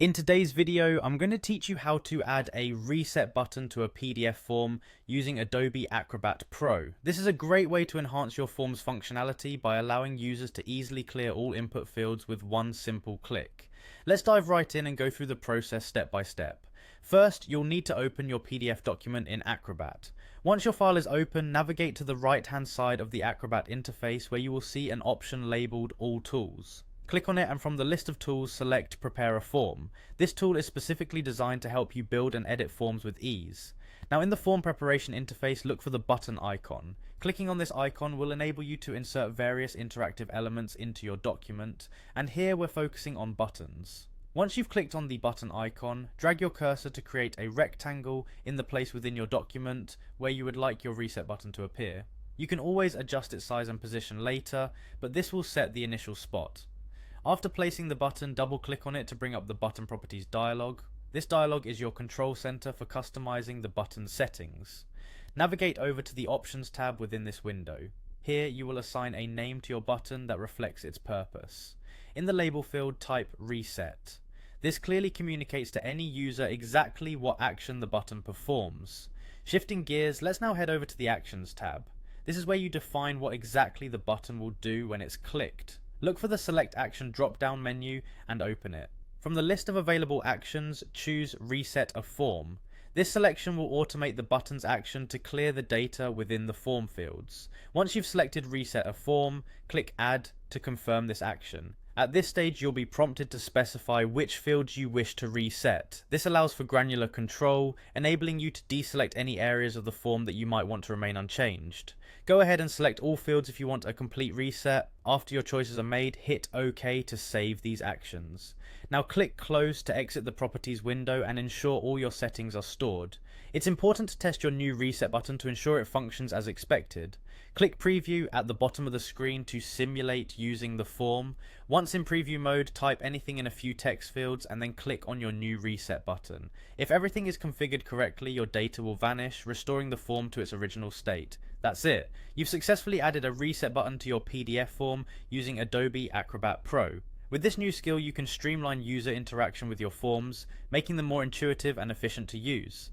In today's video, I'm going to teach you how to add a reset button to a PDF form using Adobe Acrobat Pro. This is a great way to enhance your form's functionality by allowing users to easily clear all input fields with one simple click. Let's dive right in and go through the process step by step. First, you'll need to open your PDF document in Acrobat. Once your file is open, navigate to the right-hand side of the Acrobat interface where you will see an option labeled All Tools. Click on it and from the list of tools select Prepare a Form. This tool is specifically designed to help you build and edit forms with ease. Now in the form preparation interface, look for the button icon. Clicking on this icon will enable you to insert various interactive elements into your document, and here we're focusing on buttons. Once you've clicked on the button icon, drag your cursor to create a rectangle in the place within your document where you would like your reset button to appear. You can always adjust its size and position later, but this will set the initial spot. After placing the button, double click on it to bring up the button properties dialog. This dialog is your control center for customizing the button settings. Navigate over to the options tab within this window. Here you will assign a name to your button that reflects its purpose. In the label field, type reset. This clearly communicates to any user exactly what action the button performs. Shifting gears, let's now head over to the actions tab. This is where you define what exactly the button will do when it's clicked. Look for the Select Action drop-down menu and open it. From the list of available actions, choose Reset a Form. This selection will automate the button's action to clear the data within the form fields. Once you've selected Reset a Form, click Add to confirm this action. At this stage, you'll be prompted to specify which fields you wish to reset. This allows for granular control, enabling you to deselect any areas of the form that you might want to remain unchanged. Go ahead and select all fields if you want a complete reset. After your choices are made, hit OK to save these actions. Now click Close to exit the Properties window and ensure all your settings are stored. It's important to test your new reset button to ensure it functions as expected. Click Preview at the bottom of the screen to simulate using the form. Once in preview mode, type anything in a few text fields and then click on your new reset button. If everything is configured correctly, your data will vanish, restoring the form to its original state. That's it. You've successfully added a reset button to your PDF form using Adobe Acrobat Pro. With this new skill, you can streamline user interaction with your forms, making them more intuitive and efficient to use.